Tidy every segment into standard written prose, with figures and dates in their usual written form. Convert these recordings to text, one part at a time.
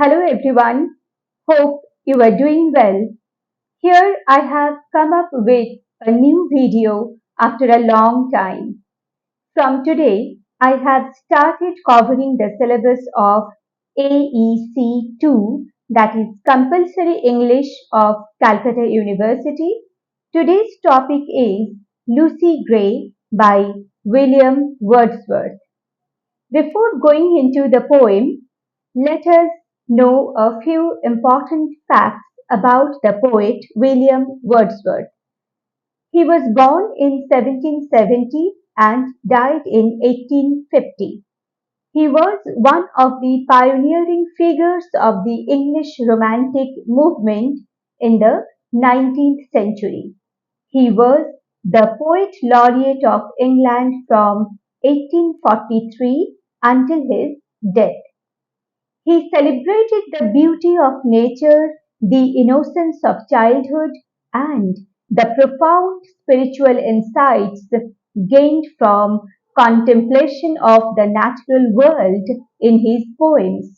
Hello everyone, hope you are doing well. Here I have come up with a new video after a long time. From today, I have started covering the syllabus of AEC 2, that is Compulsory English of Calcutta University. Today's topic is Lucy Gray by William Wordsworth. Before going into the poem, let us know a few important facts about the poet William Wordsworth. He was born in 1770 and died in 1850. He was one of the pioneering figures of the English Romantic movement in the 19th century. He was the Poet Laureate of England from 1843 until his death. He celebrated the beauty of nature, the innocence of childhood, and the profound spiritual insights gained from contemplation of the natural world in his poems.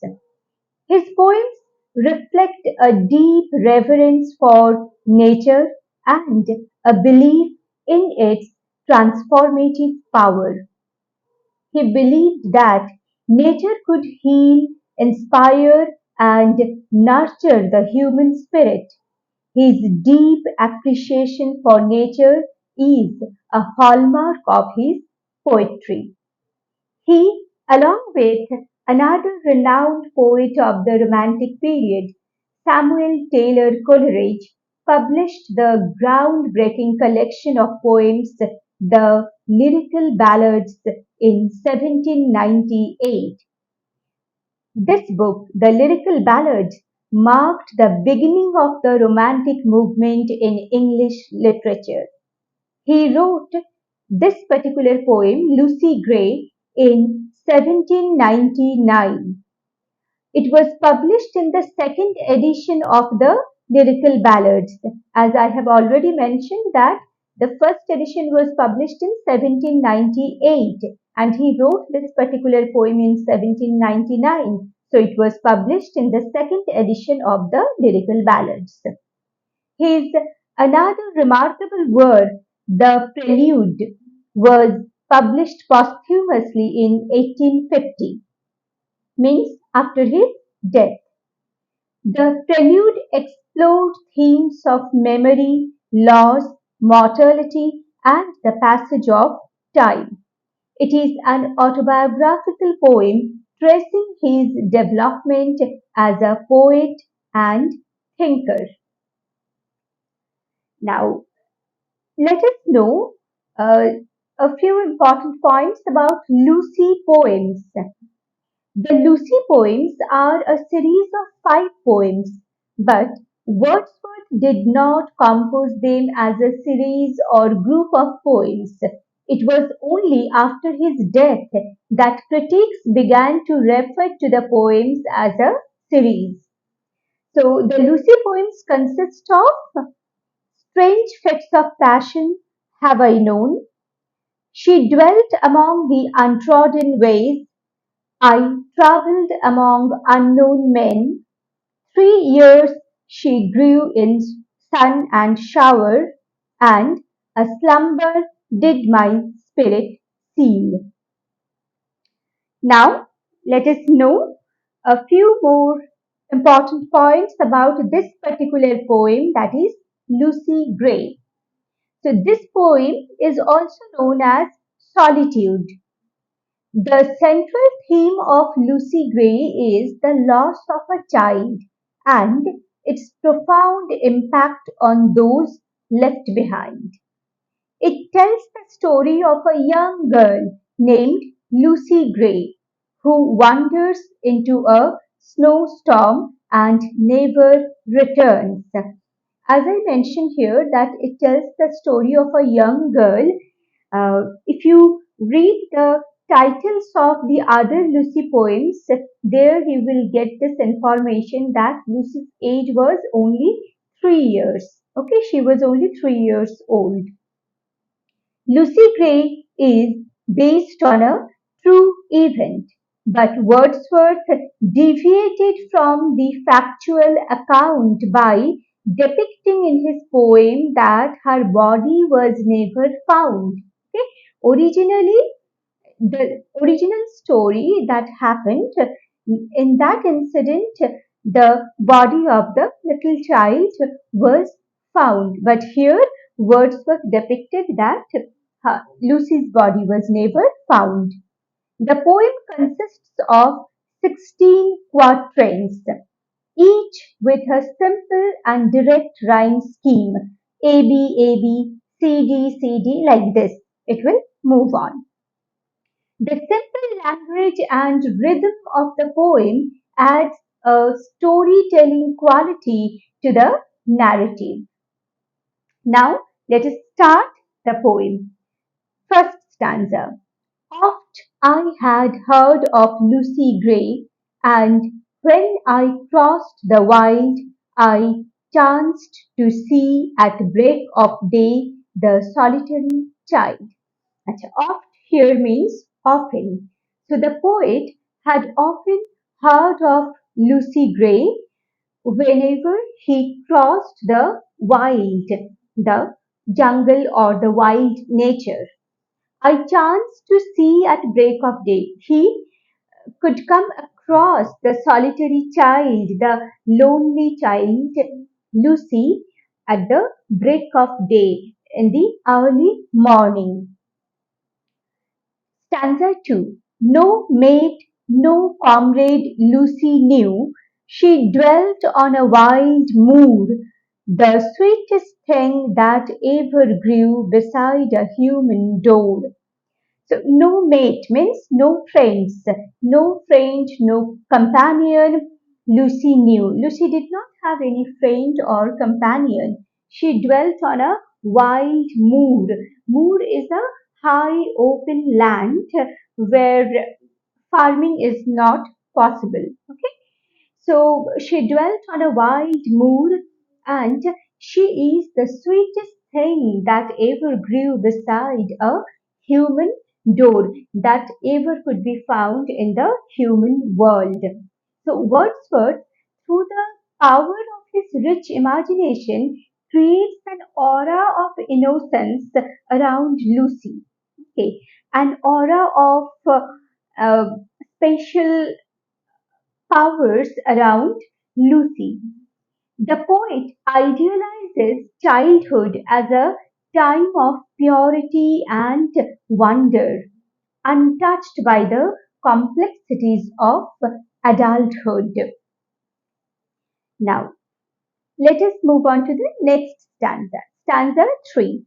His poems reflect a deep reverence for nature and a belief in its transformative power. He believed that nature could heal, inspire, and nurture the human spirit. His deep appreciation for nature is a hallmark of his poetry. He, along with another renowned poet of the Romantic period, Samuel Taylor Coleridge, published the groundbreaking collection of poems, The Lyrical Ballads, in 1798. This book, The Lyrical Ballads, marked the beginning of the Romantic movement in English literature. He wrote this particular poem, Lucy Gray, in 1799. It was published in the second edition of the Lyrical Ballads. As I have already mentioned that the first edition was published in 1798 and he wrote this particular poem in 1799. So it was published in the second edition of the Lyrical Ballads. His another remarkable work, The Prelude, was published posthumously in 1850, means after his death. The Prelude explored themes of memory, loss, mortality, and the passage of time. It is an autobiographical poem tracing his development as a poet and thinker. Now, let us know uh, a few important points about Lucy poems. The Lucy poems are a series of 5 poems, but Wordsworth did not compose them as a series or group of poems. It was only after his death that critics began to refer to the poems as a series. So the Lucy poems consist of strange fits of passion have I known. She dwelt among the untrodden ways. I travelled among unknown men. 3 years she grew in sun and shower, and a slumber did my spirit seal. Now, let us know a few more important points about this particular poem, that is Lucy Gray. So, this poem is also known as Solitude. The central theme of Lucy Gray is the loss of a child and its profound impact on those left behind. It tells the story of a young girl named Lucy Gray who wanders into a snowstorm and never returns. As I mentioned here, that it tells the story of a young girl. If you read the titles of the other Lucy poems, there you will get this information that Lucy's age was only 3 years. Okay, she was only 3 years old. Lucy Gray is based on a true event. But Wordsworth deviated from the factual account by depicting in his poem that her body was never found. Okay? Originally, the original story that happened in that incident, the body of the little child was found. But here, Wordsworth depicted that Lucy's body was never found. The poem consists of 16 quatrains, each with a simple and direct rhyme scheme A B A B C D C D, like this. It will move on. The simple language and rhythm of the poem adds a storytelling quality to the narrative. Now, let us start the poem. First stanza. Oft I had heard of Lucy Gray, and when I crossed the wild, I chanced to see at break of day the solitary child. Acha, oft here means often. So the poet had often heard of Lucy Gray whenever he crossed the wild, the jungle or the wild nature. I chanced to see at break of day. He could come across the solitary child, the lonely child, Lucy, at the break of day in the early morning. Stanza 2. No mate, no comrade Lucy knew. She dwelt on a wild moor, the sweetest thing that ever grew beside a human door. So no mate means no friends, no companion. Lucy knew. Lucy did not have any friend or companion. She dwelt on a wild moor. Moor is a high open land where farming is not possible. Okay, so she dwelt on a wild moor, and she is the sweetest thing that ever grew beside a human door that ever could be found in the human world. So Wordsworth, through the power of his rich imagination, creates an aura of innocence around Lucy. Okay, an aura of uh, special powers around Lucy. The poet idealizes childhood as a time of purity and wonder, untouched by the complexities of adulthood. Now, let us move on to the next stanza. Stanza 3.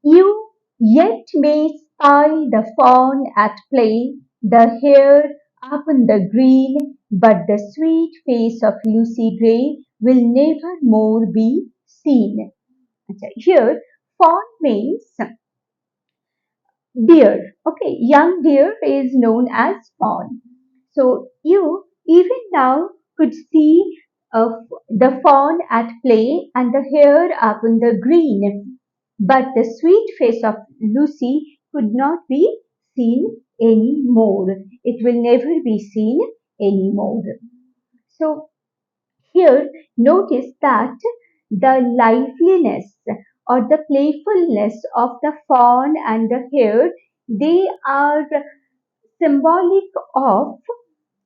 You yet may spy the fawn at play, the hare upon the green, but the sweet face of Lucy Gray will never more be seen. Here, fawn means deer. Okay, young deer is known as fawn. So you even now could see the fawn at play and the hare upon the green, but the sweet face of Lucy could not be seen any more. It will never be seen any more. So here, notice that the liveliness or the playfulness of the fawn and the hare, they are symbolic of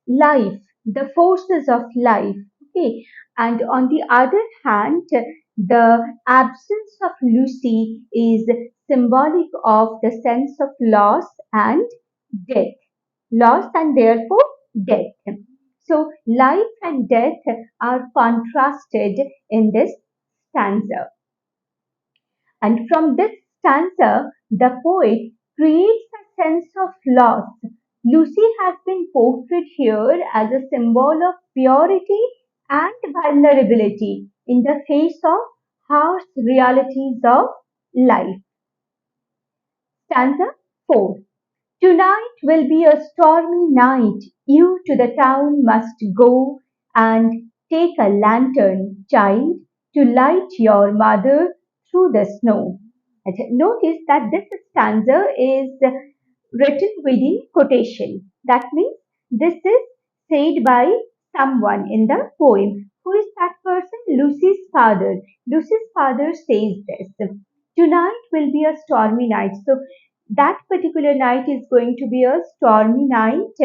life, the forces of life. Okay, and on the other hand, the absence of Lucy is symbolic of the sense of loss and death. Loss and therefore death. So life and death are contrasted in this stanza. And from this stanza, the poet creates a sense of loss. Lucy has been portrayed here as a symbol of purity and vulnerability in the face of harsh realities of life. Stanza 4. Tonight will be a stormy night. You to the town must go and take a lantern, child, to light your mother through the snow. And notice that this stanza is written within quotation. That means This is said by someone in the poem. Who is that person? Lucy's father. Lucy's father says this. Tonight will be a stormy night. So that particular night is going to be a stormy night,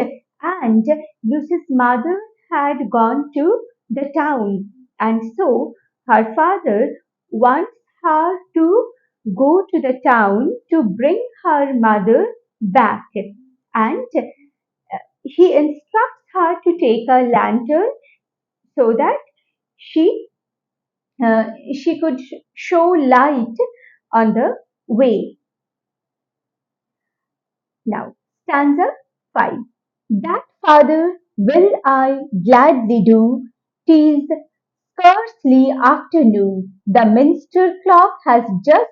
and Lucy's mother had gone to the town, and so her father wants her to go to the town to bring her mother back, and he instructs her to take a lantern so that she she could show light on the way. Now, stanza 5. That father will I gladly do, 'tis scarcely afternoon. The minster clock has just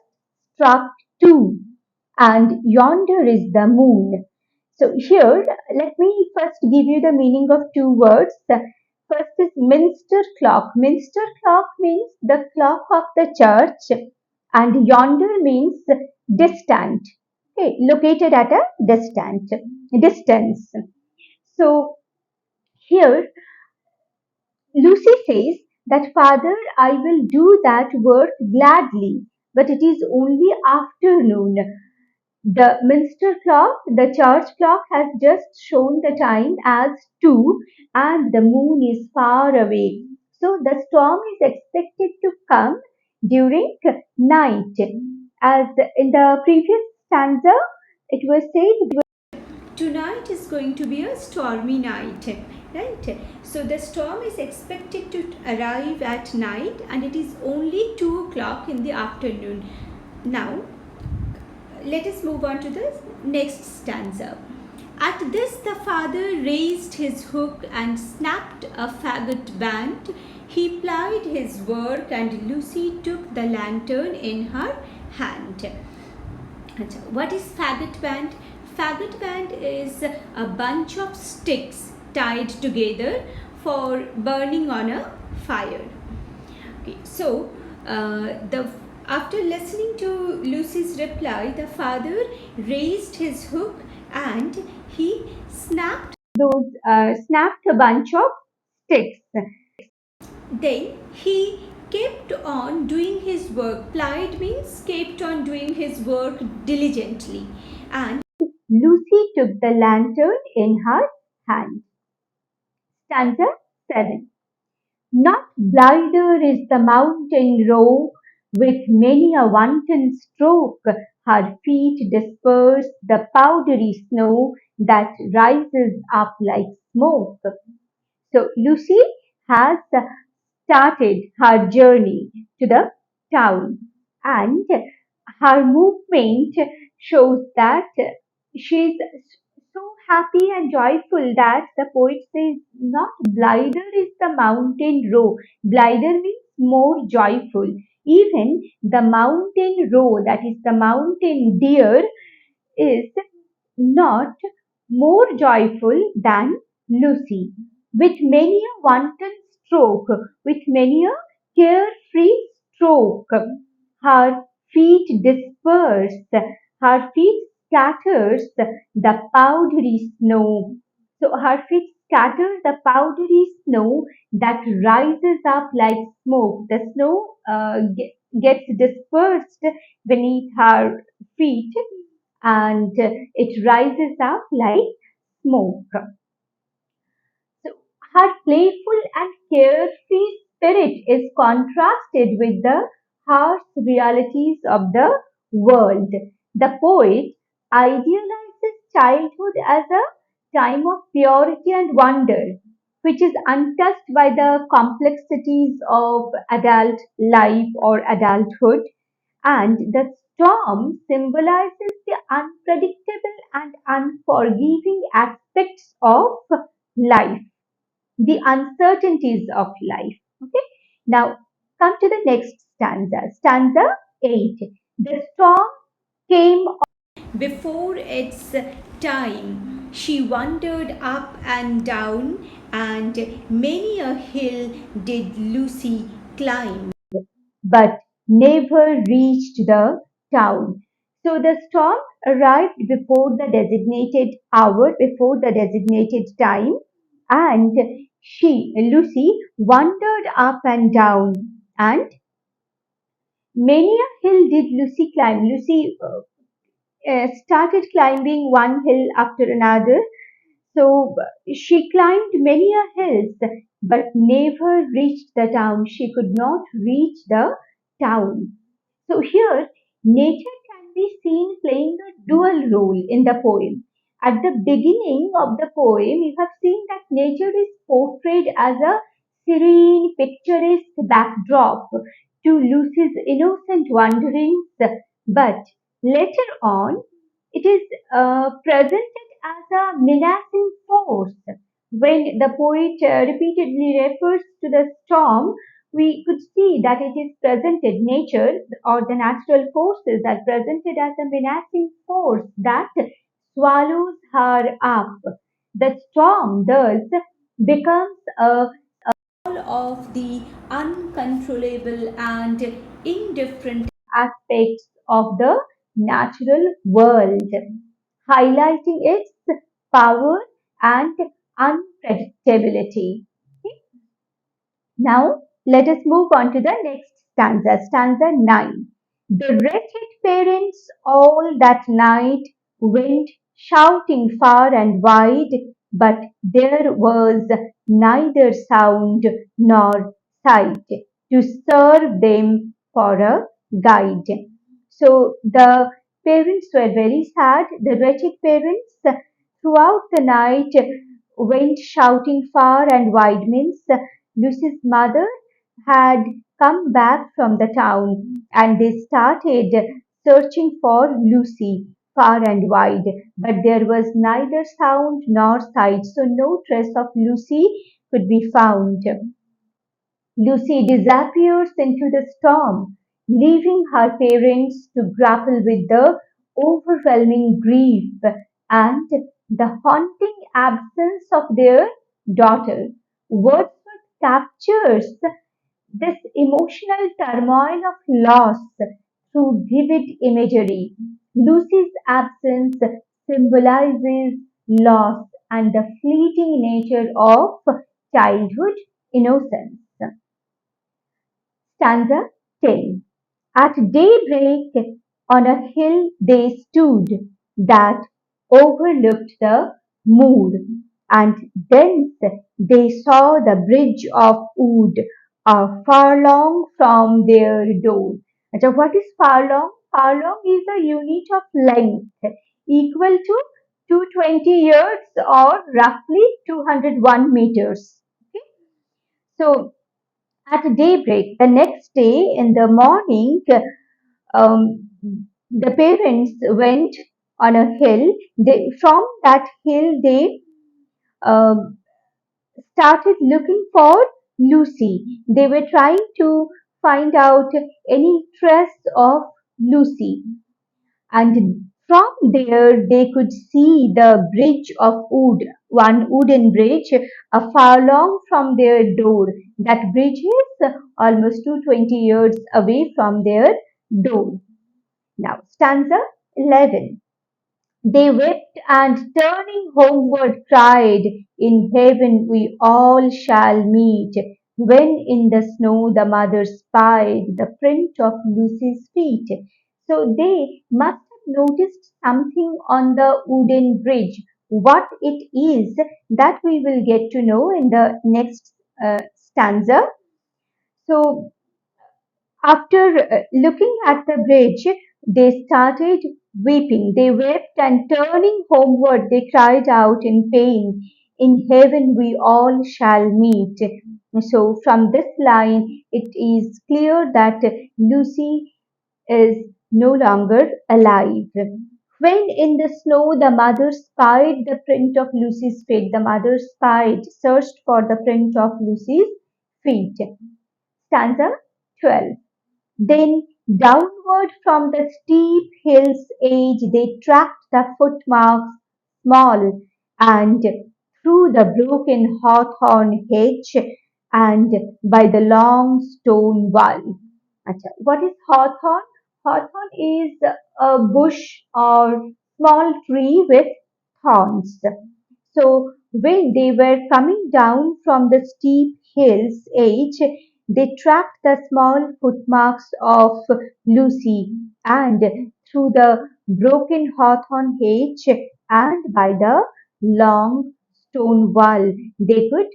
struck 2, and yonder is the moon. So here, let me first give you the meaning of two words. First is minster clock. Minster clock means the clock of the church, and yonder means distant. Okay, located at a distance. So here Lucy says that father, I will do that work gladly, but it is only afternoon. The minster clock, the church clock, has just shown the time as 2, and the moon is far away. So the storm is expected to come during night. As in the previous stanza, it was said tonight is going to be a stormy night, right? So the storm is expected to arrive at night, and it is only 2 o'clock in the afternoon. Now let us move on to the next stanza. At this the father raised his hook and snapped a faggot band. He plied his work, and Lucy took the lantern in her hand. What is faggot band? Faggot band is a bunch of sticks tied together for burning on a fire. Okay, so after listening to Lucy's reply, the father raised his hook and he snapped a bunch of sticks. Then he kept on doing his work. Plied means kept on doing his work diligently. And Lucy took the lantern in her hand. Stanza 7. Not blider is the mountain row, with many a wanton stroke her feet disperse the powdery snow that rises up like smoke. So Lucy has started her journey to the town, and her movement shows that she's so happy and joyful that the poet says, not blider is the mountain row. Blider means more joyful. Even the mountain row, that is the mountain deer, is not more joyful than Lucy. With many a wanton stroke, with many a carefree stroke, her feet disperse, her feet scatters the powdery snow. So her feet scatter the powdery snow that rises up like smoke. The snow gets dispersed beneath her feet, and it rises up like smoke. So her playful and carefree spirit is contrasted with the harsh realities of the world. The poet idealizes childhood as a time of purity and wonder, which is untouched by the complexities of adult life or adulthood, and the storm symbolizes the unpredictable and unforgiving aspects of life, the uncertainties of life. Okay, now come to the next stanza. Stanza 8. The storm came before its time. She wandered up and down, and many a hill did Lucy climb, but never reached the town. So the storm arrived before the designated hour, before the designated time, and Lucy, wandered up and down, and many a hill did Lucy climb. Lucy started climbing one hill after another. So she climbed many a hills, but never reached the town. She could not reach the town. So here, nature can be seen playing a dual role in the poem. At the beginning of the poem, you have seen that nature is portrayed as a serene, picturesque backdrop to Lucy's innocent wanderings, but later on, it is presented as a menacing force. When the poet repeatedly refers to the storm, we could see that it is presented, nature or the natural forces are presented as a menacing force that swallows her up. The storm thus becomes a of the uncontrollable and indifferent aspects of the natural world, highlighting its power and unpredictability. Now, let us move on to the next stanza, stanza 9. The wretched parents all that night went shouting far and wide, but there was neither sound nor sight to serve them for a guide. So the parents were very sad. The wretched parents throughout the night went shouting far and wide, means Lucy's mother had come back from the town and they started searching for Lucy far and wide, but there was neither sound nor sight, so no trace of Lucy could be found. Lucy disappears into the storm, leaving her parents to grapple with the overwhelming grief and the haunting absence of their daughter. Wordsworth captures this emotional turmoil of loss through vivid imagery. Lucy's absence symbolizes loss and the fleeting nature of childhood innocence. Stanza 10. At daybreak on a hill they stood that overlooked the moor, and thence they saw the bridge of wood a furlong from their door. So what is furlong? Furlong is a unit of length equal to 220 yards or roughly 201 meters. Okay? So at daybreak, the next day in the morning, um, the parents went on a hill. From that hill, they um, started looking for Lucy. They were trying to find out any trace of Lucy. And from there, they could see the bridge of wood, one wooden bridge, a furlong from their door. That bridge is almost 220 yards away from their door. Now, stanza 11. They wept and turning homeward cried, in heaven we all shall meet. When in the snow the mother spied the print of Lucy's feet. So they must have noticed something on the wooden bridge. What it is, that we will get to know in the next stanza. So after looking at the bridge, they started weeping. They wept and turning homeward, they cried out in pain, in heaven we all shall meet. So, from this line, it is clear that Lucy is no longer alive. When in the snow the mother spied the print of Lucy's feet, the mother spied, searched for the print of Lucy's feet. Stanza 12. Then downward from the steep hill's edge they tracked the footmarks small, and through the broken hawthorn hedge, and by the long stone wall. Acha, what is hawthorn? Hawthorn is a bush or small tree with thorns. So when they were coming down from the steep hill's edge, they tracked the small footmarks of Lucy, and through the broken hawthorn hedge and by the long stone wall, they could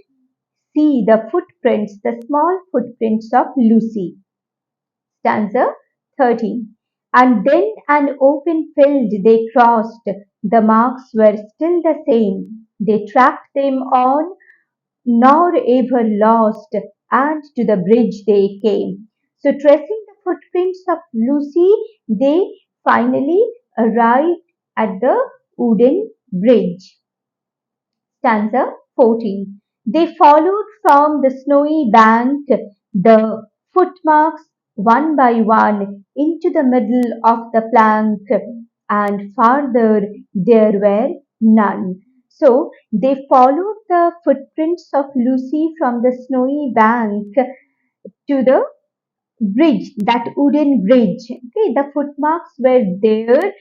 see the footprints, the small footprints of Lucy. Stanza 13. And then an open field they crossed. The marks were still the same. They tracked them on, nor ever lost, and to the bridge they came. So, tracing the footprints of Lucy, they finally arrived at the wooden bridge. Stanza 14. They followed from the snowy bank the footmarks one by one into the middle of the plank, and farther there were none. So they followed the footprints of Lucy from the snowy bank to the bridge, that wooden bridge. Okay, the footmarks were there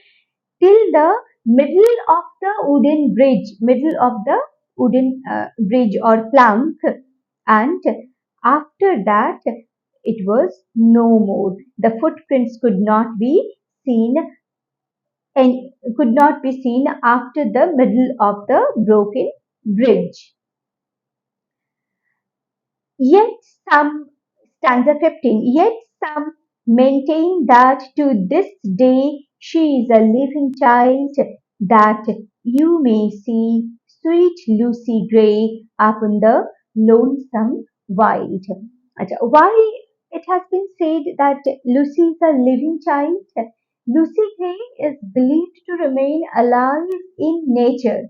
till the middle of the wooden bridge, middle of the wooden bridge or plank, and after that it was no more. The footprints could not be seen and could not be seen after the middle of the broken bridge. Yet some, stanza 15, yet some maintain that to this day she is a living child, that you may see sweet Lucy Gray upon the lonesome wild. Why it has been said that Lucy is a living child? Lucy Gray is believed to remain alive in nature,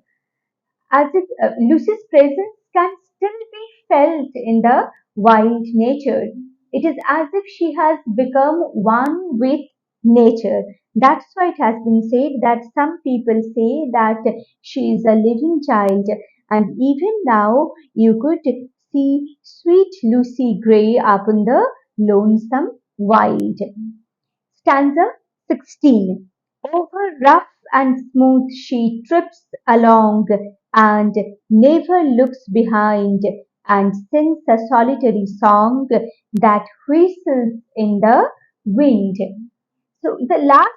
as if Lucy's presence can still be felt in the wild nature. It is as if she has become one with nature. That's why it has been said that some people say that she is a living child, and even now you could see sweet Lucy Gray up in the lonesome wild. Stanza 16. Over rough and smooth she trips along, and never looks behind, and sings a solitary song that whistles in the wind. So the last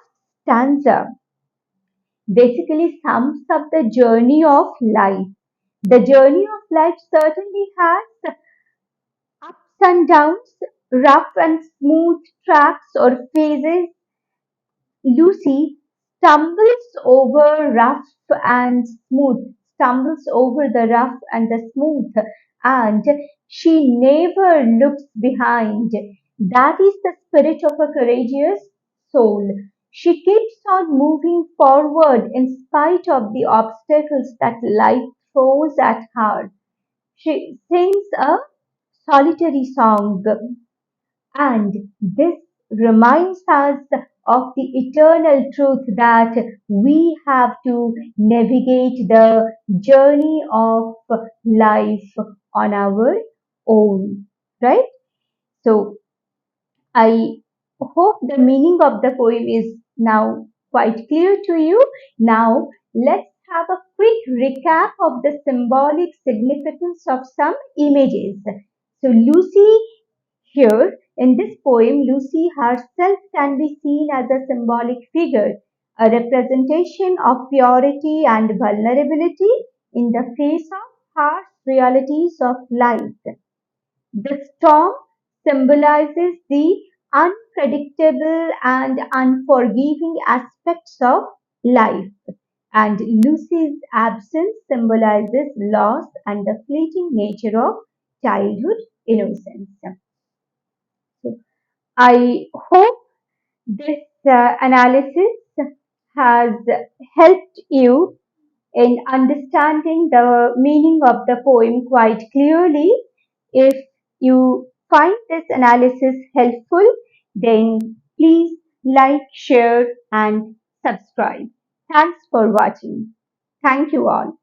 stanza basically sums up the journey of life. The journey of life certainly has ups and downs, rough and smooth tracks or phases. Lucy stumbles over rough and smooth, stumbles over the rough and the smooth, and she never looks behind. That is the spirit of a courageous soul. She keeps on moving forward in spite of the obstacles that life throws at her. She sings a solitary song, and this reminds us of the eternal truth that we have to navigate the journey of life on our own, right? So, I hope the meaning of the poem is now quite clear to you. Now, let's have a quick recap of the symbolic significance of some images. So, Lucy here, in this poem, Lucy herself can be seen as a symbolic figure, a representation of purity and vulnerability in the face of harsh realities of life. The storm symbolizes the unpredictable and unforgiving aspects of life, and Lucy's absence symbolizes loss and the fleeting nature of childhood innocence. So, I hope this analysis has helped you in understanding the meaning of the poem quite clearly. If you find this analysis helpful, then please like, share, and subscribe. Thanks for watching. Thank you all.